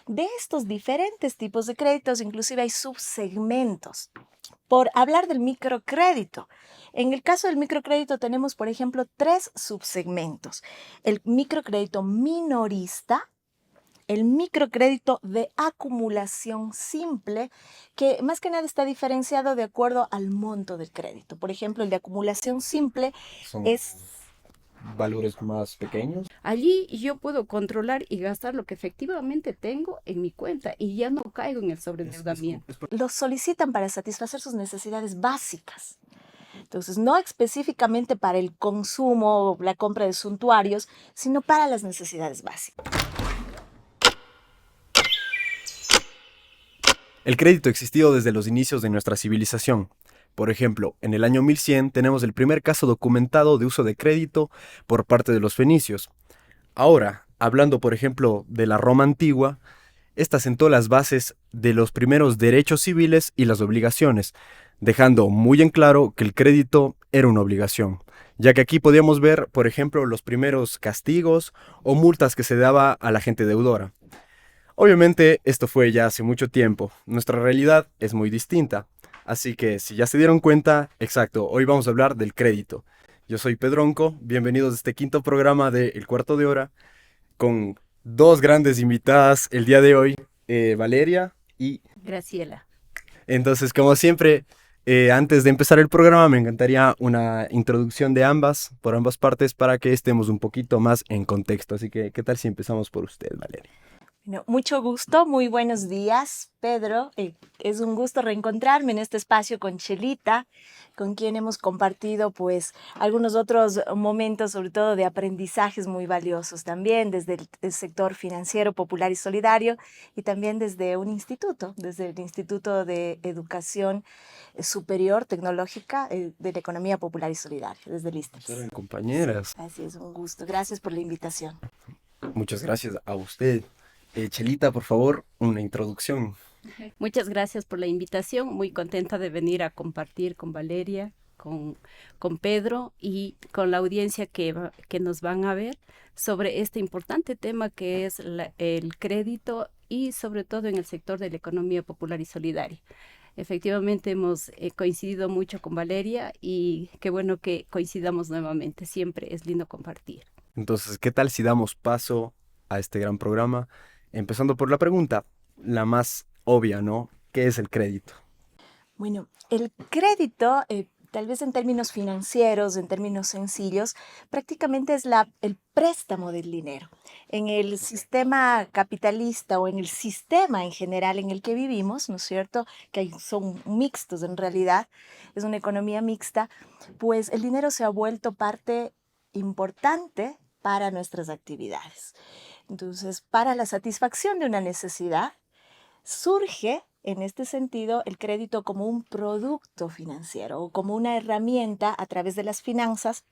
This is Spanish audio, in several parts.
De estos diferentes tipos de créditos, inclusive hay subsegmentos. Por hablar del microcrédito. En el caso del microcrédito tenemos, por ejemplo, tres subsegmentos. El microcrédito minorista, el microcrédito de acumulación simple, que más que nada está diferenciado de acuerdo al monto del crédito. Por ejemplo, el de acumulación simple Son es... valores más pequeños. Allí yo puedo controlar y gastar lo que efectivamente tengo en mi cuenta y ya no caigo en el sobreendeudamiento. Los solicitan para satisfacer sus necesidades básicas. Entonces, no específicamente para el consumo o la compra de suntuarios, sino para las necesidades básicas. El crédito ha existido desde los inicios de nuestra civilización. Por ejemplo, en el año 1100 tenemos el primer caso documentado de uso de crédito por parte de los fenicios. Ahora, hablando por ejemplo de la Roma antigua, esta sentó las bases de los primeros derechos civiles y las obligaciones, dejando muy en claro que el crédito era una obligación, ya que aquí podíamos ver, por ejemplo, los primeros castigos o multas que se daba a la gente deudora. Obviamente, esto fue ya hace mucho tiempo. Nuestra realidad es muy distinta. Así que, si ya se dieron cuenta, exacto, hoy vamos a hablar del crédito. Yo soy Pedronco, bienvenidos a este quinto programa de El Cuarto de Hora, con dos grandes invitadas el día de hoy, Valeria y... Graciela. Entonces, como siempre, antes de empezar el programa, me encantaría una introducción de ambas, por ambas partes, para que estemos un poquito más en contexto. Así que, ¿qué tal si empezamos por usted, Valeria? Bueno, mucho gusto, muy buenos días, Pedro. Es un gusto reencontrarme en este espacio con Chelita, con quien hemos compartido pues algunos otros momentos, sobre todo de aprendizajes muy valiosos también desde el sector financiero, popular y solidario, y también desde un instituto, desde el Instituto de Educación Superior Tecnológica de la Economía Popular y Solidaria, desde el ISTEX. Eran compañeras. Así es, un gusto. Gracias por la invitación. Muchas gracias a usted. Chelita, por favor, una introducción. Muchas gracias por la invitación. Muy contenta de venir a compartir con Valeria, con Pedro y con la audiencia que nos van a ver sobre este importante tema que es el crédito y sobre todo en el sector de la economía popular y solidaria. Efectivamente hemos coincidido mucho con Valeria y qué bueno que coincidamos nuevamente. Siempre es lindo compartir. Entonces, ¿qué tal si damos paso a este gran programa? Empezando por la pregunta, la más obvia, ¿no? ¿Qué es el crédito? Bueno, el crédito, tal vez en términos financieros, en términos sencillos, prácticamente es el préstamo del dinero. En el sistema capitalista o en el sistema en general en el que vivimos, ¿no es cierto? Son mixtos en realidad, es una economía mixta, pues el dinero se ha vuelto parte importante para nuestras actividades. Entonces, para la satisfacción de una necesidad, surge en este sentido el crédito como un producto financiero o como una herramienta a través de las finanzas.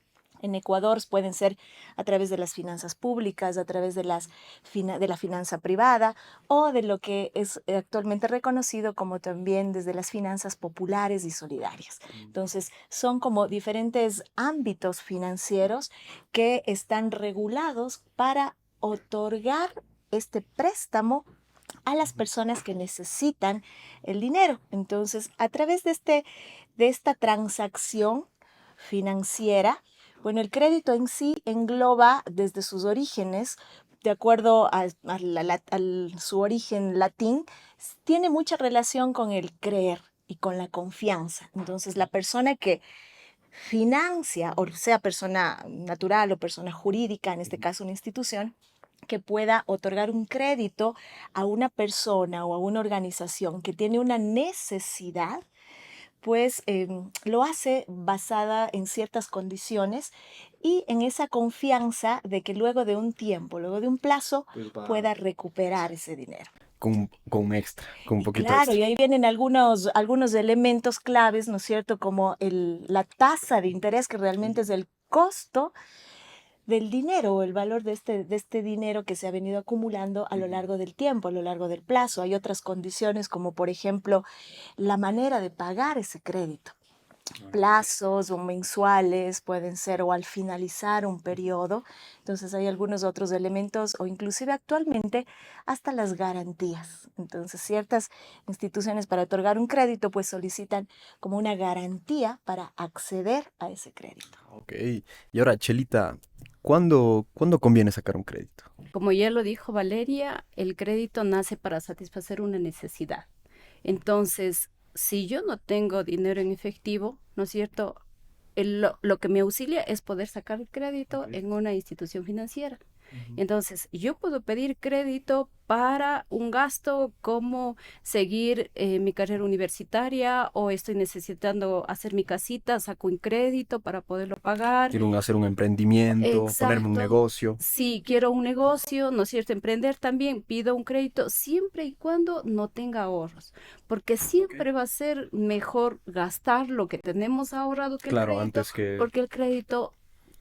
En Ecuador pueden ser a través de las finanzas públicas, a través de de la finanza privada o de lo que es actualmente reconocido como también desde las finanzas populares y solidarias. Entonces, son como diferentes ámbitos financieros que están regulados para otorgar este préstamo a las personas que necesitan el dinero. Entonces, a través de esta transacción financiera, bueno, el crédito en sí engloba desde sus orígenes, de acuerdo su origen latín, tiene mucha relación con el creer y con la confianza. Entonces, la persona que financia, o sea, persona natural o persona jurídica, en este caso una institución, que pueda otorgar un crédito a una persona o a una organización que tiene una necesidad, pues lo hace basada en ciertas condiciones y en esa confianza de que luego de un tiempo, luego de un plazo, pueda recuperar ese dinero. Con un extra, con un Y poquito claro, extra. y ahí vienen algunos elementos claves, ¿no es cierto? Como la tasa de interés, que realmente es el costo del dinero o el valor de este dinero que se ha venido acumulando a lo largo del tiempo, a lo largo del plazo. Hay otras condiciones como por ejemplo la manera de pagar ese crédito. plazos o mensuales, pueden ser o al finalizar un periodo. Entonces hay algunos otros elementos o inclusive actualmente hasta las garantías. Entonces ciertas instituciones para otorgar un crédito pues solicitan como una garantía para acceder a ese crédito. Ok. Y ahora, Chelita, ¿cuándo conviene sacar un crédito? Como ya lo dijo Valeria, el crédito nace para satisfacer una necesidad. Entonces, si yo no tengo dinero en efectivo, ¿no es cierto? Lo que me auxilia es poder sacar el crédito Ok. en una institución financiera. Ujú. Entonces, yo puedo pedir crédito para un gasto como seguir mi carrera universitaria o estoy necesitando hacer mi casita, saco un crédito para poderlo pagar. Quiero hacer un emprendimiento, ponerme un Exacto. negocio. Si quiero un negocio, ¿no es cierto? Emprender también, pido un crédito siempre y cuando no tenga ahorros, porque Ok. siempre va a ser mejor gastar lo que tenemos ahorrado que el Claro, crédito, antes que... porque el crédito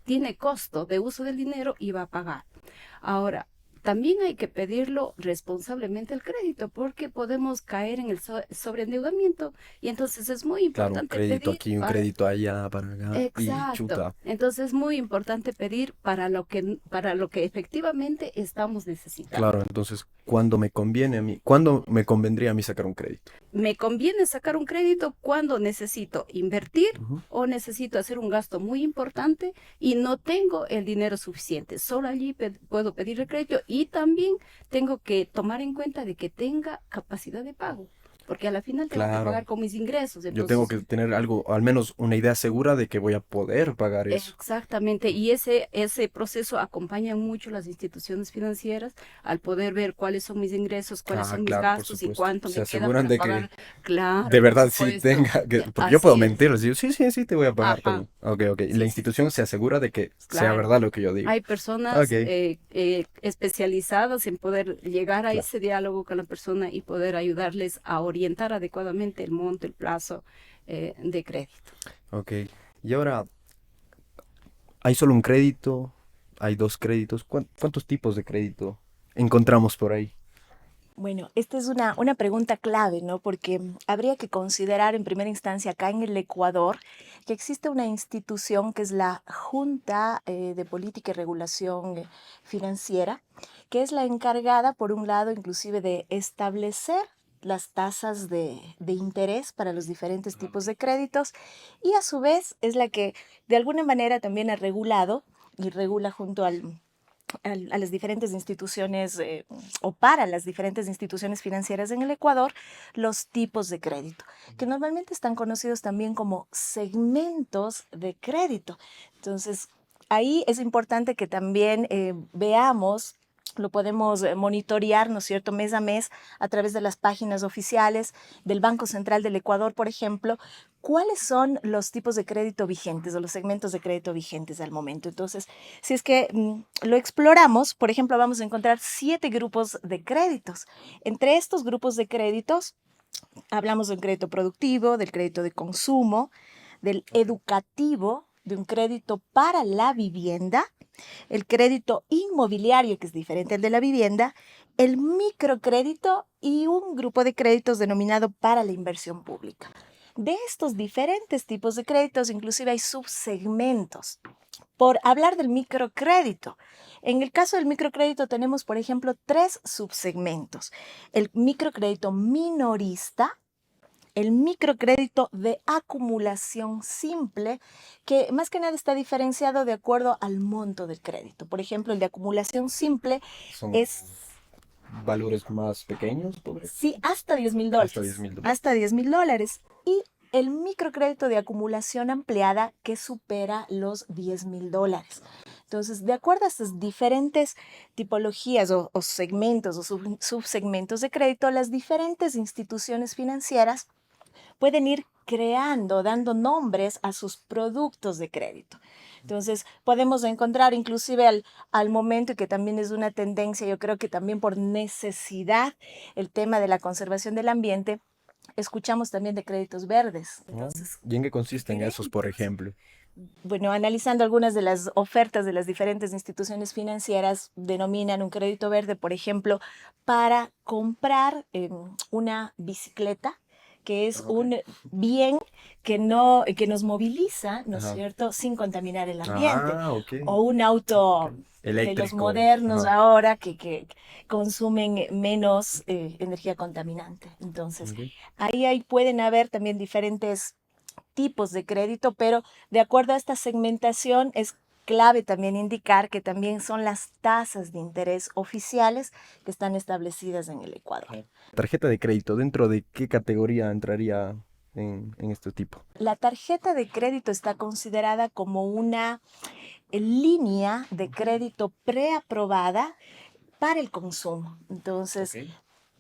tiene costo de uso del dinero y va a pagar. Ahora, también hay que pedirlo responsablemente el crédito, porque podemos caer en el sobreendeudamiento y entonces es muy Claro, un importante crédito pedir aquí, un para... crédito allá, para acá. Y Exacto. chuta. Entonces es muy importante pedir para lo que efectivamente estamos necesitando. Claro, entonces, ¿cuándo me conviene a mí? ¿Cuándo me convendría a mí sacar un crédito? Me conviene sacar un crédito cuando necesito invertir Ujú. o necesito hacer un gasto muy importante y no tengo el dinero suficiente. Solo allí puedo pedir el crédito y también tengo que tomar en cuenta de que tenga capacidad de pago, porque a la final tengo que Claro. pagar con mis ingresos. Yo tengo Entonces, que tener algo, al menos una idea segura de que voy a poder pagar eso. exactamente, y ese proceso acompaña mucho las instituciones financieras al poder ver cuáles son mis ingresos, cuáles Ah, son mis claro, por gastos y supuesto. cuánto Se me queda aseguran para de que pagar. Claro, de por verdad sí supuesto. tenga, porque yo puedo Así es. mentir, les digo, sí, sí, sí, te voy a pagar Ajá. todo. Ok, ok. Y la Sí, sí, institución se asegura de que sea claro. verdad lo que yo digo. Hay Ok, personas especializadas en poder llegar a claro. ese diálogo con la persona y poder ayudarles a orientar adecuadamente el monto, el plazo de crédito. Ok. Y ahora, ¿hay solo un crédito? ¿Hay dos créditos? ¿Cuántos tipos de crédito encontramos por ahí? Bueno, esta es una pregunta clave, ¿no? Porque habría que considerar en primera instancia acá en el Ecuador que existe una institución que es la Junta de Política y Regulación Financiera, que es la encargada, por un lado, inclusive de establecer las tasas de interés para los diferentes tipos de créditos y a su vez es la que de alguna manera también ha regulado y regula junto a las diferentes instituciones o para las diferentes instituciones financieras en el Ecuador los tipos de crédito, que normalmente están conocidos también como segmentos de crédito. Entonces, ahí es importante que también veamos, lo podemos monitorear, ¿no es cierto?, mes a mes a través de las páginas oficiales del Banco Central del Ecuador, por ejemplo, cuáles son los tipos de crédito vigentes o los segmentos de crédito vigentes al momento. Entonces, si es que lo exploramos, por ejemplo, vamos a encontrar 7 grupos de créditos. Entre estos grupos de créditos, hablamos del crédito productivo, del crédito de consumo, del educativo, de un crédito para la vivienda, el crédito inmobiliario, que es diferente al de la vivienda, el microcrédito y un grupo de créditos denominado para la inversión pública. De estos diferentes tipos de créditos, inclusive hay subsegmentos. Por hablar del microcrédito, en el caso del microcrédito tenemos, por ejemplo, 3 subsegmentos. El microcrédito minorista, el microcrédito de acumulación simple, que más que nada está diferenciado de acuerdo al monto del crédito. Por ejemplo, el de acumulación simple Son es, valores más pequeños, ¿podría? sí, hasta 10.000 Hasta dólares. 10.000 dólares. Hasta 10.000 dólares. Y el microcrédito de acumulación ampliada que supera los 10.000 dólares. Entonces, de acuerdo a estas diferentes tipologías o segmentos o subsegmentos de crédito, las diferentes instituciones financieras pueden ir creando, dando nombres a sus productos de crédito. Entonces, podemos encontrar inclusive al momento, y que también es una tendencia, yo creo que también por necesidad, el tema de la conservación del ambiente, escuchamos también de créditos verdes. ¿No? Entonces, ¿Y en qué consisten esos, por créditos. ejemplo? Bueno, analizando algunas de las ofertas de las diferentes instituciones financieras, denominan un crédito verde, por ejemplo, para comprar una bicicleta que es Ok. un bien que nos moviliza, ¿no es Ajá. cierto?, sin contaminar el ambiente. Ah, ok. O un auto de los Eléctrico. modernos Ajá. ahora que consumen menos energía contaminante. Entonces, Ok. ahí pueden haber también diferentes tipos de crédito, pero de acuerdo a esta segmentación es clave también indicar que también son las tasas de interés oficiales que están establecidas en el Ecuador. Tarjeta de crédito, ¿dentro de qué categoría entraría en este tipo? La tarjeta de crédito está considerada como una línea de crédito preaprobada para el consumo. Entonces, Ok.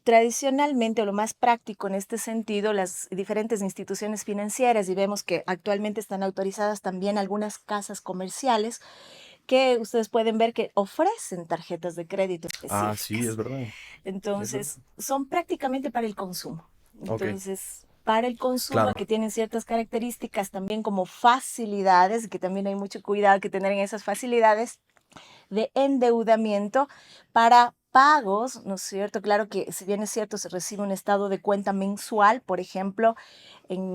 tradicionalmente, o lo más práctico en este sentido, las diferentes instituciones financieras, y vemos que actualmente están autorizadas también algunas casas comerciales, que ustedes pueden ver que ofrecen tarjetas de crédito Ah, sí, es específicas. verdad. Es verdad. Entonces, son prácticamente para el consumo. Ok, Entonces, para el consumo, claro. que tienen ciertas características también como facilidades, que también hay mucho cuidado que tener en esas facilidades de endeudamiento para pagos, ¿no es cierto? Claro que si bien es cierto, se recibe un estado de cuenta mensual, por ejemplo,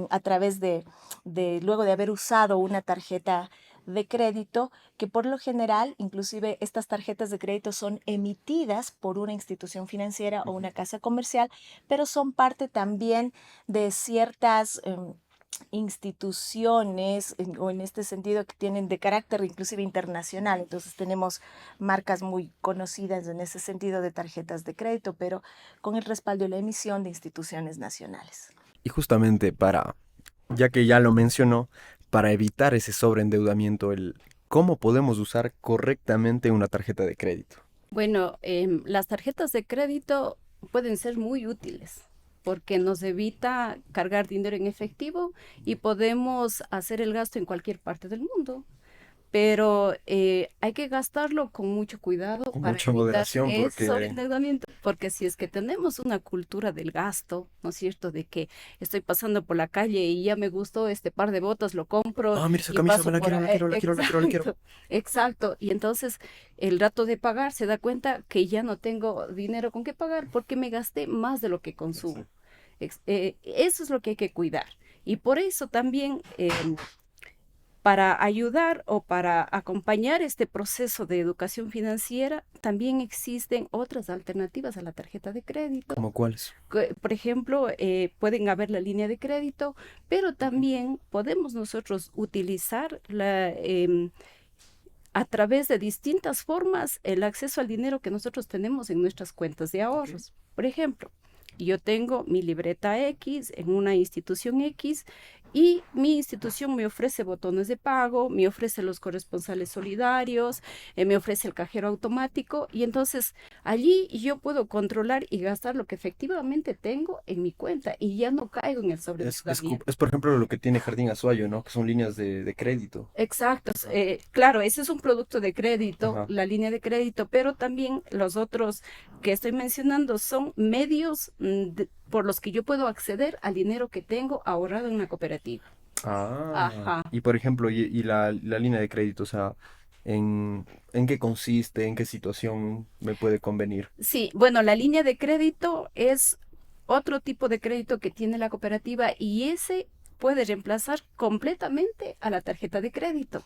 a través luego de haber usado una tarjeta de crédito, que por lo general, inclusive estas tarjetas de crédito son emitidas por una institución financiera o Ujú. una casa comercial, pero son parte también de ciertas instituciones o en este sentido que tienen de carácter inclusive internacional. Entonces tenemos marcas muy conocidas en ese sentido de tarjetas de crédito, pero con el respaldo y la emisión de instituciones nacionales. Y justamente ya que ya lo mencionó, para evitar ese sobreendeudamiento, ¿cómo podemos usar correctamente una tarjeta de crédito? Bueno, las tarjetas de crédito pueden ser muy útiles porque nos evita cargar dinero en efectivo y podemos hacer el gasto en cualquier parte del mundo. Pero hay que gastarlo con mucho cuidado Con para mucha evitar moderación, ese porque sobreendeudamiento, porque si es que tenemos una cultura del gasto, ¿no es cierto? De que estoy pasando por la calle y ya me gustó este par de botas, lo compro mira esa y camisa, me paso la por quiero, la ahí. quiero, la quiero, la quiero, la quiero. Exacto, exacto. Y entonces el rato de pagar se da cuenta que ya no tengo dinero con qué pagar porque me gasté más de lo que consumo. Eso es lo que hay que cuidar. Y por eso también para ayudar o para acompañar este proceso de educación financiera, también existen otras alternativas a la tarjeta de crédito. ¿Cómo cuáles? Por ejemplo, pueden haber la línea de crédito, pero Ok. también podemos nosotros utilizar a través de distintas formas el acceso al dinero que nosotros tenemos en nuestras cuentas de Ok. ahorros. Por ejemplo, yo tengo mi libreta X en una institución X y mi institución me ofrece botones de pago, me ofrece los corresponsales solidarios, me ofrece el cajero automático y entonces allí yo puedo controlar y gastar lo que efectivamente tengo en mi cuenta y ya no caigo en el sobreendeudamiento. Es, por ejemplo, lo que tiene Jardín Azuayo, ¿no? Que son líneas de crédito. Exacto, Ajá. claro, ese es un producto de crédito, Ajá. la línea de crédito, pero también los otros que estoy mencionando son medios por los que yo puedo acceder al dinero que tengo ahorrado en una cooperativa. Ah, Ajá. y por ejemplo, y la línea de crédito, o sea, ¿en qué consiste? ¿En qué situación me puede convenir? Sí, bueno, la línea de crédito es otro tipo de crédito que tiene la cooperativa y ese puede reemplazar completamente a la tarjeta de crédito.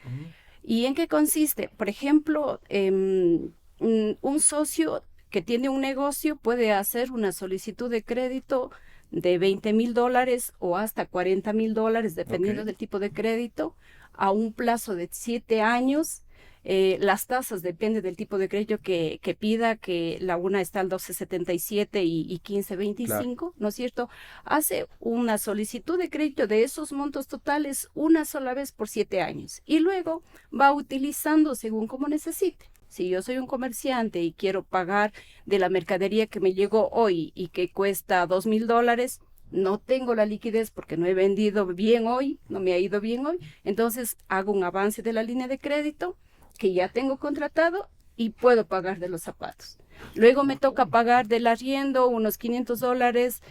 Ujú. ¿Y en qué consiste? Por ejemplo, un socio que tiene un negocio puede hacer una solicitud de crédito de $20,000 o hasta $40,000, Ok, dependiendo del tipo de crédito, a un plazo de 7 años. Las tasas dependen del tipo de crédito que pida, que la una está al 12,77 y claro. 15,25, ¿no es cierto? Hace una solicitud de crédito de esos montos totales una sola vez por 7 años y luego va utilizando según como necesite. Si yo soy un comerciante y quiero pagar de la mercadería que me llegó hoy y que cuesta $2,000, no tengo la liquidez porque no he vendido bien hoy, no me ha ido bien hoy, entonces hago un avance de la línea de crédito que ya tengo contratado y puedo pagar de los zapatos. Luego me toca pagar del arriendo unos $500.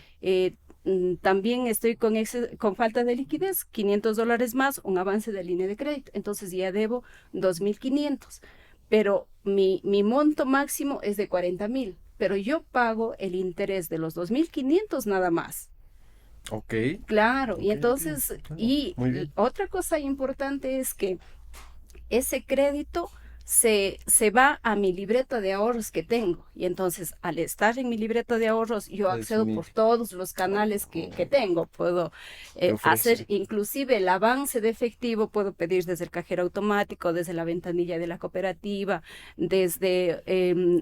También estoy con falta de liquidez, $500 más, un avance de línea de crédito. Entonces ya debo 2,500. Pero mi monto máximo es de 40,000. Pero yo pago el interés de los 2,500 nada más. Ok. Claro, y Ok, ok, entonces, entiendo. y Muy bien. otra cosa importante es que ese crédito se va a mi libreta de ahorros que tengo. Y entonces, al estar en mi libreta de ahorros, yo Es accedo mi... por todos los canales que tengo. Puedo Te hacer ofrece. inclusive el avance de efectivo, puedo pedir desde el cajero automático, desde la ventanilla de la cooperativa, desde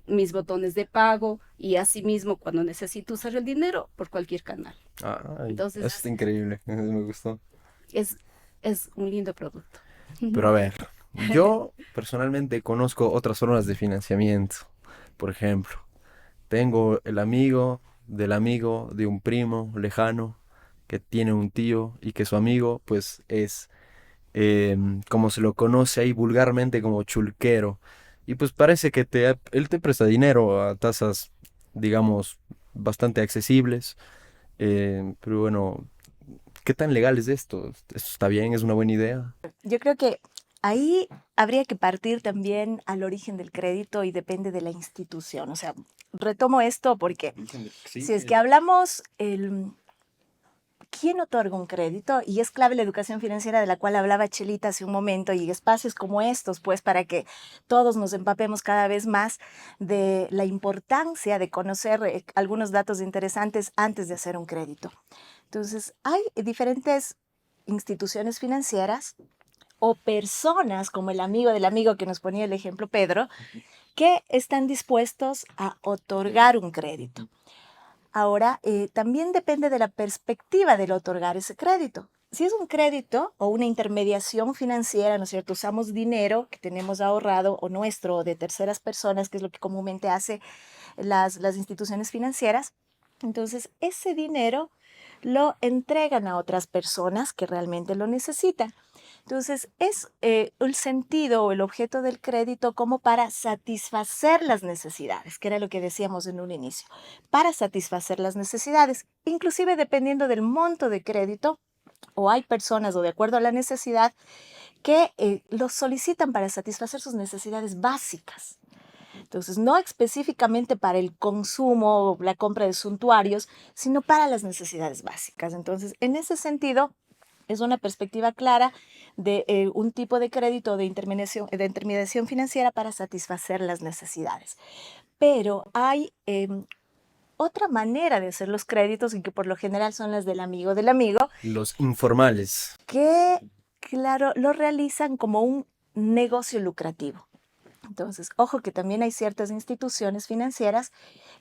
mis botones de pago y asimismo cuando necesito usar el dinero por cualquier canal. Ay, Entonces, eso está increíble. Me gustó. es, es un lindo producto. Pero a ver, yo personalmente conozco otras formas de financiamiento. Por ejemplo, tengo el amigo del amigo de un primo lejano que tiene un tío y que su amigo pues es como se lo conoce ahí vulgarmente como chulquero. Y pues parece que él te presta dinero a tasas, digamos, bastante accesibles. Pero bueno, ¿qué tan legal es esto? ¿Esto está bien? ¿Es una buena idea? Yo creo que ahí habría que partir también al origen del crédito y depende de la institución. O sea, retomo esto porque Sí, si es que hablamos quién otorga un crédito, y es clave la educación financiera de la cual hablaba Chelita hace un momento, y espacios como estos, pues para que todos nos empapemos cada vez más de la importancia de conocer algunos datos interesantes antes de hacer un crédito. Entonces, hay diferentes instituciones financieras o personas, como el amigo del amigo que nos ponía el ejemplo Pedro, que están dispuestos a otorgar un crédito. Ahora, también depende de la perspectiva del otorgar ese crédito. Si es un crédito o una intermediación financiera, ¿no es cierto? Usamos dinero que tenemos ahorrado o nuestro o de terceras personas, que es lo que comúnmente hace las instituciones financieras. Entonces, ese dinero lo entregan a otras personas que realmente lo necesitan. Entonces, es el sentido o el objeto del crédito como para satisfacer las necesidades, que era lo que decíamos en un inicio, para satisfacer las necesidades, inclusive dependiendo del monto de crédito, o hay personas o de acuerdo a la necesidad que lo solicitan para satisfacer sus necesidades básicas. Entonces, no específicamente para el consumo o la compra de suntuarios, sino para las necesidades básicas. Entonces, en ese sentido, es una perspectiva clara de un tipo de crédito de intermediación financiera para satisfacer las necesidades. Pero hay otra manera de hacer los créditos y que por lo general son las del amigo, los informales. que, claro, lo realizan como un negocio lucrativo. Entonces, ojo que también hay ciertas instituciones financieras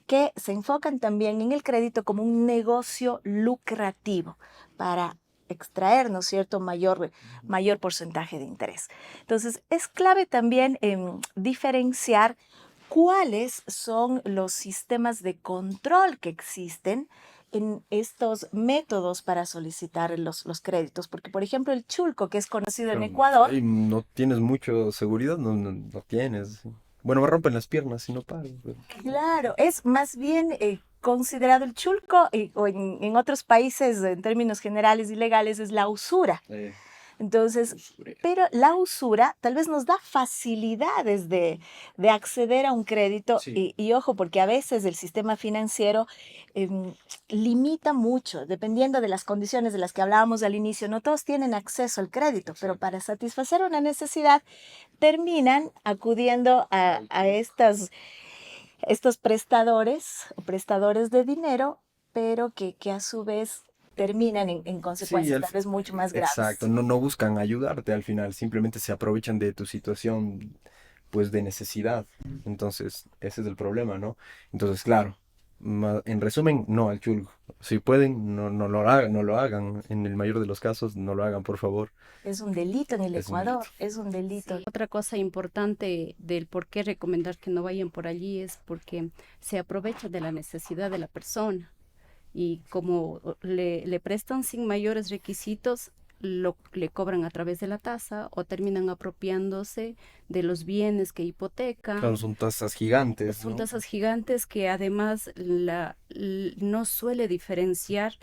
que se enfocan también en el crédito como un negocio lucrativo para extraer, ¿no es cierto?, mayor porcentaje de interés. Entonces, es clave también diferenciar cuáles son los sistemas de control que existen en estos métodos para solicitar los créditos. Porque, por ejemplo, el chulco, que es conocido en Pero, Ecuador, ay, no tienes mucho seguridad, no tienes. Bueno, me rompen las piernas si no pago. claro, es más bien considerado el chulco o en otros países, en términos generales y legales, es la usura. Entonces, Usurero. pero la usura tal vez nos da facilidades de acceder a un crédito Sí, y ojo, porque a veces el sistema financiero em, limita mucho, dependiendo de las condiciones de las que hablábamos al inicio. No todos tienen acceso al crédito, pero exacto. para satisfacer una necesidad terminan acudiendo a estos prestadores o prestadores de dinero, pero que a su vez terminan en Sí, consecuencias tal vez mucho más exacto. graves. No buscan ayudarte al final, simplemente se aprovechan de tu situación, pues de necesidad. Entonces, ese es el problema, ¿no? Entonces, claro, en resumen, no al chulgo. Si pueden, no lo hagan. En el mayor de los casos, no lo hagan, por favor. Es un delito en el Es un delito. Ecuador, es un delito. Sí, otra cosa importante del por qué recomendar que no vayan por allí es porque se aprovecha de la necesidad de la persona y como le prestan sin mayores requisitos, le cobran a través de la tasa o terminan apropiándose de los bienes que Claro, hipotecan. son tasas gigantes, Son ¿no? tasas gigantes que además no suele diferenciar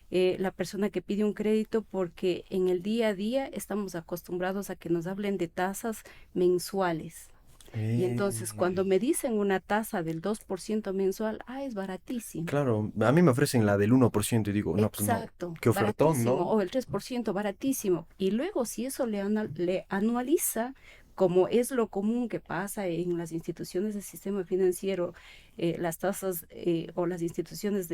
la persona que pide un crédito porque en el día a día estamos acostumbrados a que nos hablen de tasas mensuales. Y entonces cuando me dicen una tasa del 2% mensual, es baratísimo. Claro, a mí me ofrecen la del 1% y digo, no, pues no, Exacto, qué ofertón, baratísimo, ¿no? o el 3% baratísimo. Y luego si eso le anualiza, como es lo común que pasa en las instituciones del sistema financiero, las tasas o las instituciones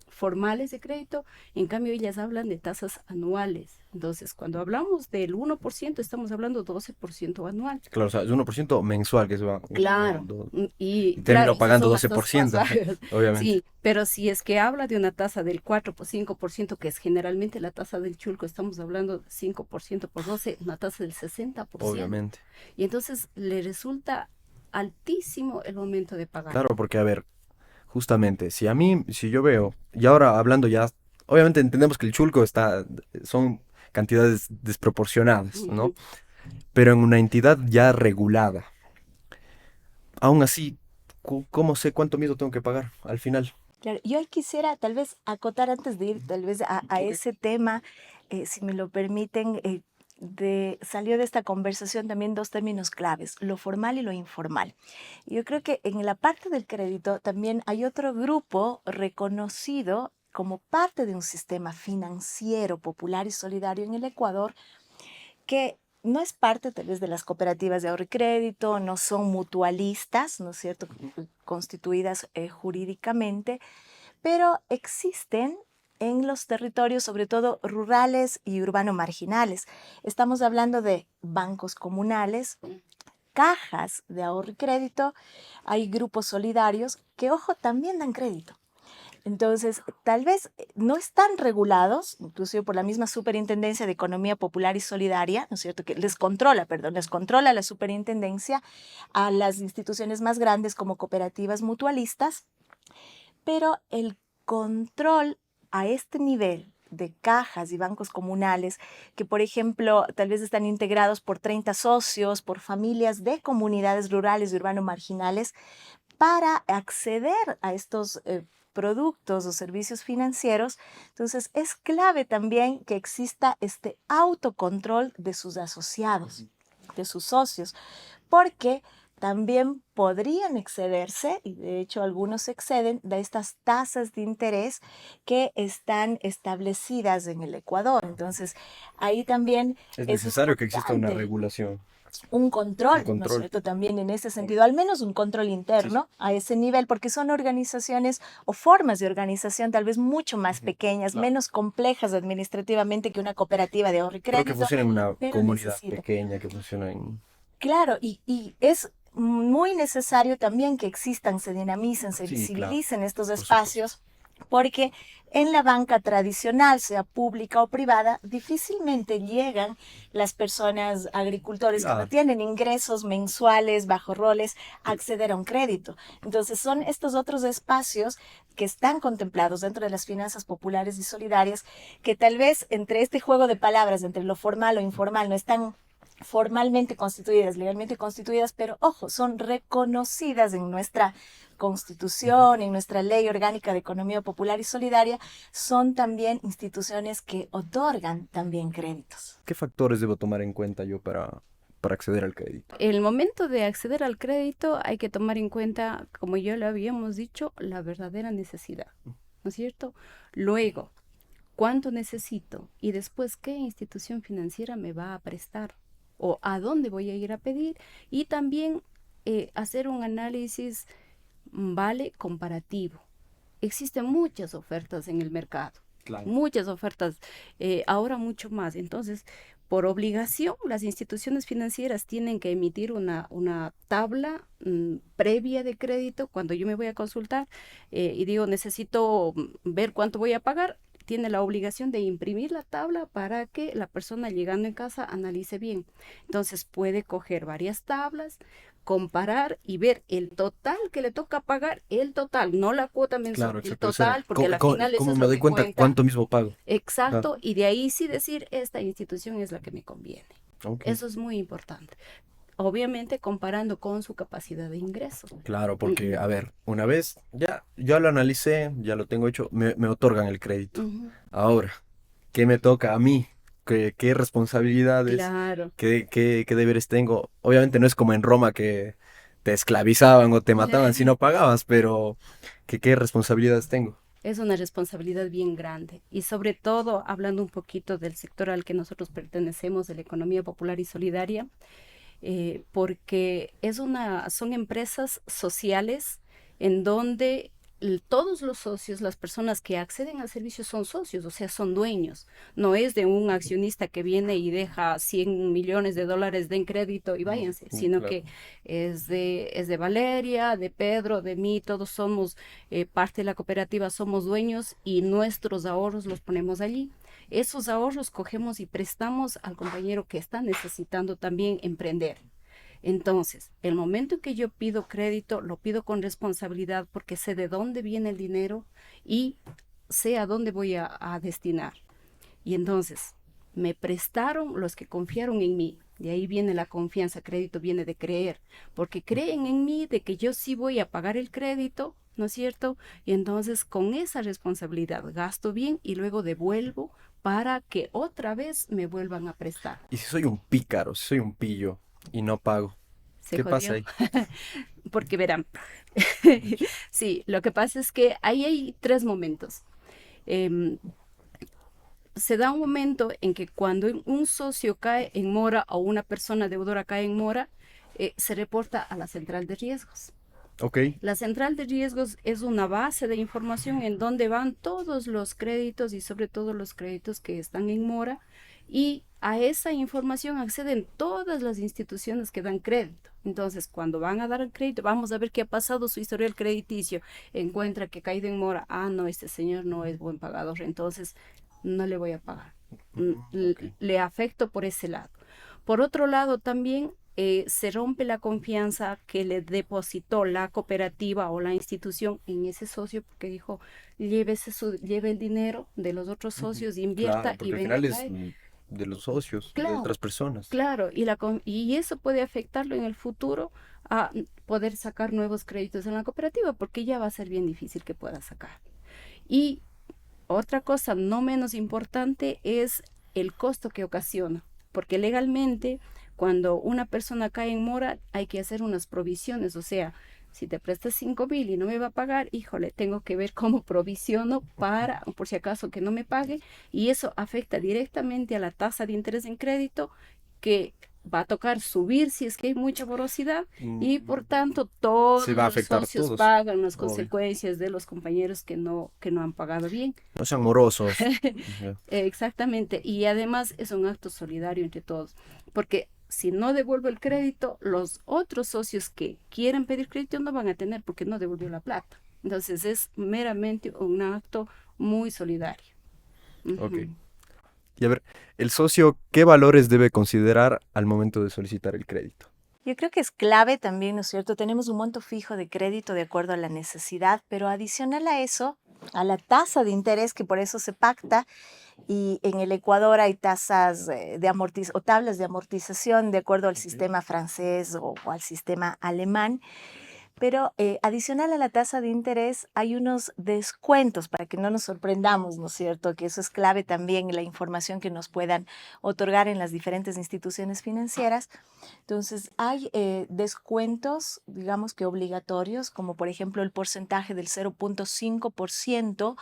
formales de crédito, en cambio ellas hablan de tasas anuales. Entonces, cuando hablamos del 1% estamos hablando 12% anual. Claro, o sea, es 1% mensual que se va. Claro, Y claro, termino y si pagando son las tasas más 12%, bajas, obviamente. sí, pero si es que habla de una tasa del 4 por 5%, que es generalmente la tasa del chulco, estamos hablando de 5% por 12, una tasa del 60%. Obviamente. Y entonces le resulta altísimo el momento de pagar. Claro, porque a ver, justamente, si yo veo, y ahora hablando ya, obviamente entendemos que el chulco son cantidades desproporcionadas, ¿no? Ujú. Pero en una entidad ya regulada, aún así, ¿cómo sé cuánto mismo tengo que pagar al final? Claro, yo ahí quisiera tal vez acotar antes de ir tal vez a Ok. ese tema, si me lo permiten, salió de esta conversación también dos términos claves, lo formal y lo informal. Yo creo que en la parte del crédito también hay otro grupo reconocido como parte de un sistema financiero popular y solidario en el Ecuador que no es parte tal vez de las cooperativas de ahorro y crédito, no son mutualistas, ¿no es cierto?, constituidas jurídicamente, pero existen en los territorios, sobre todo rurales y urbano marginales. Estamos hablando de bancos comunales, cajas de ahorro y crédito, hay grupos solidarios que, ojo, también dan crédito. Entonces, tal vez no están regulados, inclusive por la misma Superintendencia de Economía Popular y Solidaria, ¿no es cierto?, que les controla la superintendencia a las instituciones más grandes como cooperativas mutualistas, pero el control a este nivel de cajas y bancos comunales, que por ejemplo tal vez están integrados por 30 socios, por familias de comunidades rurales y urbano marginales, para acceder a estos productos o servicios financieros. Entonces es clave también que exista este autocontrol de sus asociados, de sus socios, porque también podrían excederse, y de hecho algunos exceden, de estas tasas de interés que están establecidas en el Ecuador. Entonces, ahí también Es es necesario que exista una importante regulación, un un control, ¿no es control. cierto? También en ese sentido, al menos un control Sí, sí. interno a ese nivel, porque son organizaciones o formas de organización tal vez mucho más Ujú, pequeñas, claro. menos complejas administrativamente que una cooperativa de ahorro y Creo que crédito, funciona en una pero comunidad necesita. pequeña, que funciona en... Claro, y es muy necesario también que existan, se dinamicen, se Sí, claro, visibilicen estos por supuesto. espacios, porque en la banca tradicional, sea pública o privada, difícilmente llegan las personas agricultores que no Claro. tienen ingresos mensuales bajo roles a acceder a un crédito. Entonces son estos otros espacios que están contemplados dentro de las finanzas populares y solidarias, que tal vez entre este juego de palabras, entre lo formal o informal, no están formalmente constituidas, legalmente constituidas, pero ojo, son reconocidas en nuestra Ujú. Constitución, en nuestra Ley Orgánica de Economía Popular y Solidaria, son también instituciones que otorgan también créditos. ¿Qué factores debo tomar en cuenta yo para acceder al crédito? El momento de acceder al crédito hay que tomar en cuenta, como ya lo habíamos dicho, la verdadera necesidad, ¿no es cierto? Luego, ¿cuánto necesito? Y después, ¿qué institución financiera me va a prestar? ¿O a dónde voy a ir a pedir? Y también hacer un análisis, vale, comparativo. Existen muchas ofertas en el mercado, Claro. muchas ofertas, ahora mucho más. Entonces, por obligación, las instituciones financieras tienen que emitir una tabla previa de crédito cuando yo me voy a consultar y digo, necesito ver cuánto voy a pagar. Tiene la obligación de imprimir la tabla para que la persona llegando en casa analice bien. Entonces puede coger varias tablas, comparar y ver el total que le toca pagar, el total, no la cuota mensual, Claro, el exacto. total, porque a la final eso ¿Cómo es me lo doy que cuenta cuenta. cuánto mismo pago? Claro. Exacto, y de ahí sí decir, esta institución es la que me conviene. Ok. Eso es muy importante. Obviamente comparando con su capacidad de ingreso. Claro, porque, a ver, una vez ya lo analicé, ya lo tengo hecho, me otorgan el crédito. Ujú. Ahora, ¿qué me toca a mí? qué responsabilidades, Claro. qué deberes tengo. Obviamente no es como en Roma que te esclavizaban o te mataban si no pagabas, pero qué responsabilidades tengo. Es una responsabilidad bien grande y sobre todo hablando un poquito del sector al que nosotros pertenecemos, de la economía popular y solidaria, porque son empresas sociales en donde todos los socios, las personas que acceden al servicio son socios, o sea, son dueños. No es de un accionista que viene y deja 100 millones de dólares de en crédito y váyanse, sino Claro. que es de Valeria, de Pedro, de mí, todos somos parte de la cooperativa, somos dueños y nuestros ahorros los ponemos allí. Esos ahorros cogemos y prestamos al compañero que está necesitando también emprender. Entonces, el momento en que yo pido crédito, lo pido con responsabilidad porque sé de dónde viene el dinero y sé a dónde voy a destinar. Y entonces, me prestaron los que confiaron en mí. De ahí viene la confianza, crédito viene de creer, porque creen en mí de que yo sí voy a pagar el crédito, ¿no es cierto? Y entonces con esa responsabilidad gasto bien y luego devuelvo para que otra vez me vuelvan a prestar. Y si soy un pícaro, si soy un pillo y no pago, Se ¿qué pasa jodió. ahí? Porque verán, sí, lo que pasa es que ahí hay tres momentos. Em, Se da un momento en que cuando un socio cae en mora o una persona deudora cae en mora, se reporta a la central de riesgos. Ok, La central de riesgos es una base de información en donde van todos los créditos y sobre todo los créditos que están en mora y a esa información acceden todas las instituciones que dan crédito. Entonces, cuando van a dar el crédito, vamos a ver qué ha pasado su historial crediticio. Encuentra que ha caído en mora. Ah, no, este señor no es buen pagador, entonces no le voy a pagar. ok. Le afecto por ese lado. Por otro lado, también se rompe la confianza que le depositó la cooperativa o la institución en ese socio porque dijo, lleve el dinero de los otros Ujú. socios, Claro, invierta y porque al venga final acá. es de los socios, de Claro, otras personas. claro, y eso puede afectarlo en el futuro a poder sacar nuevos créditos en la cooperativa porque ya va a ser bien difícil que pueda sacar. Y otra cosa no menos importante es el costo que ocasiona, porque legalmente cuando una persona cae en mora hay que hacer unas provisiones, o sea, si te prestas 5.000 y no me va a pagar, híjole, tengo que ver cómo provisiono para, por si acaso, que no me pague, y eso afecta directamente a la tasa de interés en crédito que va a tocar subir si es que hay mucha morosidad y por tanto todos Se va a los afectar a socios todos, pagan las obvio. consecuencias de los compañeros que no han pagado bien. No sean morosos. Ya. Exactamente, y además es un acto solidario entre todos, porque si no devuelvo el crédito, los otros socios que quieren pedir crédito no van a tener porque no devolvió la plata. Entonces es meramente un acto muy solidario. Ok. Ujú. Y a ver, el socio, ¿qué valores debe considerar al momento de solicitar el crédito? Yo creo que es clave también, ¿no es cierto? Tenemos un monto fijo de crédito de acuerdo a la necesidad, pero adicional a eso, a la tasa de interés, que por eso se pacta, y en el Ecuador hay tasas o tablas de amortización de acuerdo al Ok. sistema francés o al sistema alemán. Pero adicional a la tasa de interés hay unos descuentos para que no nos sorprendamos, ¿no es cierto? Que eso es clave también en la información que nos puedan otorgar en las diferentes instituciones financieras. Entonces, hay descuentos, digamos que obligatorios, como por ejemplo el porcentaje del 0,5%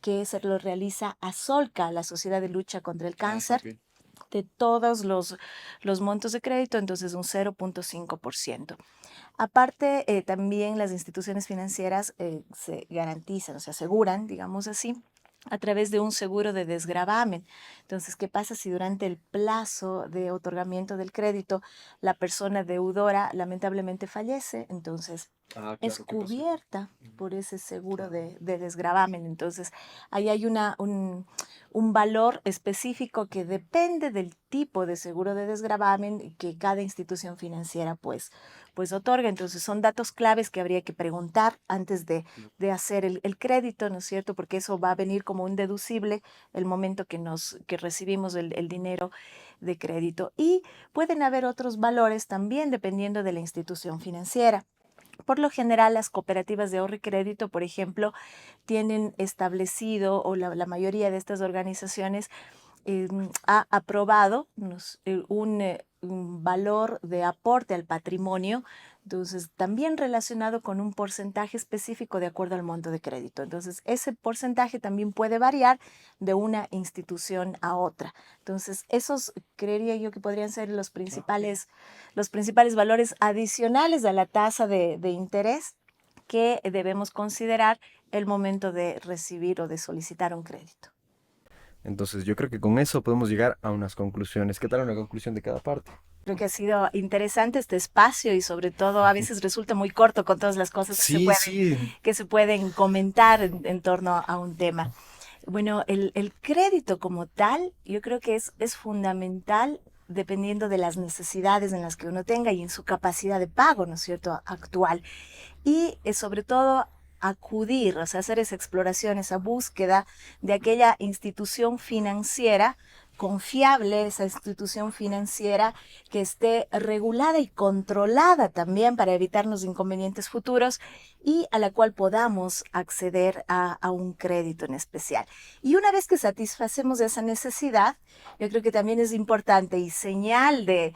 que se lo realiza a Solca, la Sociedad de Lucha contra el Cáncer, Ok. de todos los montos de crédito, entonces un 0,5%. Aparte, también las instituciones financieras se garantizan, o se aseguran, digamos así, a través de un seguro de desgravamen. Entonces, ¿qué pasa si durante el plazo de otorgamiento del crédito la persona deudora lamentablemente fallece? Entonces, Ah, es claro, ¿qué pasó? cubierta por ese seguro Claro. de desgravamen. Entonces, ahí hay un valor específico que depende del tipo de seguro de desgravamen que cada institución financiera pues otorga. Entonces, son datos claves que habría que preguntar antes de hacer el crédito, ¿no es cierto? Porque eso va a venir como un deducible el momento que recibimos el dinero de crédito. Y pueden haber otros valores también dependiendo de la institución financiera. Por lo general, las cooperativas de ahorro y crédito, por ejemplo, tienen establecido, o la mayoría de estas organizaciones ha aprobado un valor de aporte al patrimonio, entonces también relacionado con un porcentaje específico de acuerdo al monto de crédito. Entonces ese porcentaje también puede variar de una institución a otra. Entonces esos creería yo que podrían ser los principales valores adicionales a la tasa de interés que debemos considerar el momento de recibir o de solicitar un crédito. Entonces yo creo que con eso podemos llegar a unas conclusiones. ¿Qué tal una conclusión de cada parte? Creo que ha sido interesante este espacio y sobre todo a veces resulta muy corto con todas las cosas Sí, sí. que se pueden comentar en torno a un tema. Bueno, el crédito como tal, yo creo que es fundamental dependiendo de las necesidades en las que uno tenga y en su capacidad de pago, ¿no es cierto?, actual. Y sobre todo acudir, o sea, hacer esa exploración, esa búsqueda de aquella institución financiera confiable, esa institución financiera que esté regulada y controlada también para evitarnos inconvenientes futuros y a la cual podamos acceder a un crédito en especial. Y una vez que satisfacemos esa necesidad, yo creo que también es importante y señal de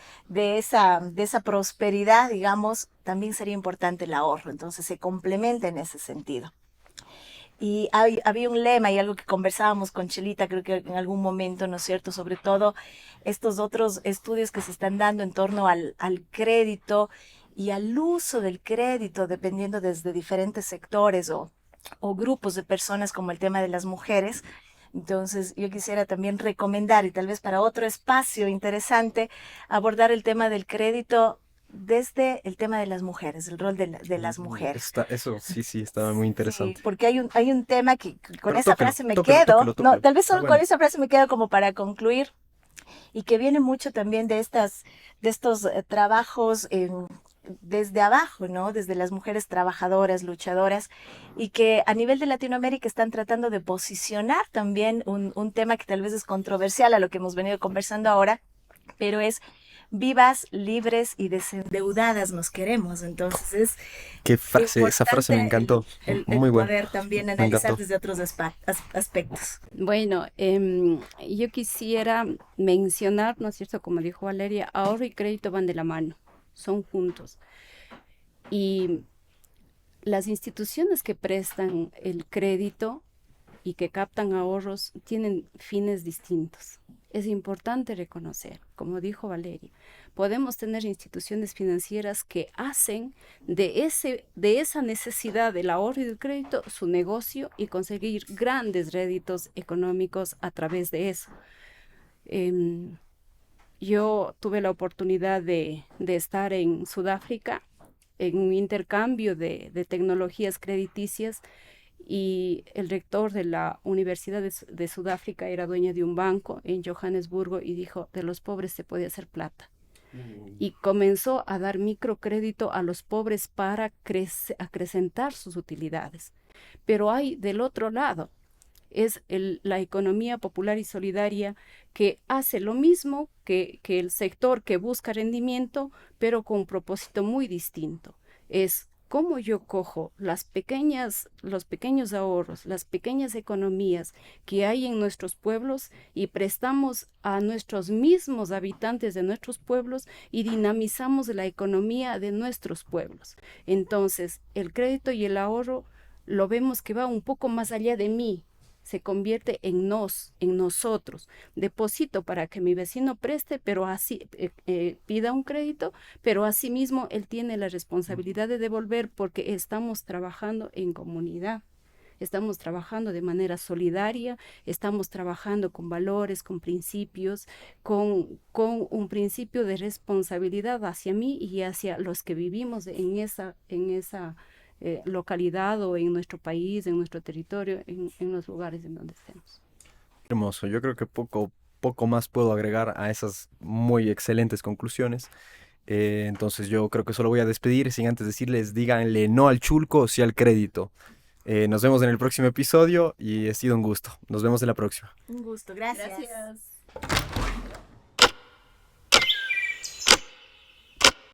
esa prosperidad, digamos, también sería importante el ahorro. Entonces se complementa en ese sentido. Y había un lema y algo que conversábamos con Chelita, creo que en algún momento, ¿no es cierto? Sobre todo estos otros estudios que se están dando en torno al crédito y al uso del crédito, dependiendo desde diferentes sectores o grupos de personas, como el tema de las mujeres. Entonces, yo quisiera también recomendar, y tal vez para otro espacio interesante, abordar el tema del crédito desde el tema de las mujeres, el rol de las mujeres. Eso sí, sí, estaba muy Sí, interesante. porque hay un tema que con Pero esa tóquelo, frase me tóquelo, quedo, tóquelo, no, tóquelo. tal vez Ah, solo con bueno. esa frase me quedo como para concluir y que viene mucho también de estos trabajos desde abajo, ¿no? Desde las mujeres trabajadoras, luchadoras, y que a nivel de Latinoamérica están tratando de posicionar también un tema que tal vez es controversial a lo que hemos venido conversando ahora, pero es vivas, libres y desendeudadas nos queremos. Entonces es Qué frase, esa frase me importante encantó. el Muy buena, poder también me analizar encantó. desde otros aspectos. Bueno, yo quisiera mencionar, ¿no es cierto? Como dijo Valeria, ahorro y crédito van de la mano, son juntos. Y las instituciones que prestan el crédito y que captan ahorros tienen fines distintos. Es importante reconocer, como dijo Valeria, podemos tener instituciones financieras que hacen de esa necesidad del ahorro y del crédito su negocio y conseguir grandes réditos económicos a través de eso. Yo tuve la oportunidad de estar en Sudáfrica en un intercambio de tecnologías crediticias y el rector de la Universidad de Sudáfrica era dueño de un banco en Johannesburgo y dijo, de los pobres se puede hacer plata. Y comenzó a dar microcrédito a los pobres para acrecentar sus utilidades. Pero hay del otro lado, es la economía popular y solidaria que hace lo mismo que el sector que busca rendimiento, pero con un propósito muy distinto. Es cómo yo cojo los pequeños ahorros, las pequeñas economías que hay en nuestros pueblos y prestamos a nuestros mismos habitantes de nuestros pueblos y dinamizamos la economía de nuestros pueblos. Entonces, el crédito y el ahorro lo vemos que va un poco más allá de mí, se convierte en nosotros. Deposito para que mi vecino preste, pero así pida un crédito, pero asimismo él tiene la responsabilidad de devolver porque estamos trabajando en comunidad. Estamos trabajando de manera solidaria, estamos trabajando con valores, con principios, con un principio de responsabilidad hacia mí y hacia los que vivimos en esa localidad o en nuestro país, en nuestro territorio, en los lugares en donde estemos. Hermoso. Yo creo que poco más puedo agregar a esas muy excelentes conclusiones. Entonces yo creo que solo voy a despedir sin antes decirles, díganle no al chulco, sí al crédito. Nos vemos en el próximo episodio y ha sido un gusto. Nos vemos en la próxima. Un gusto, gracias. Gracias.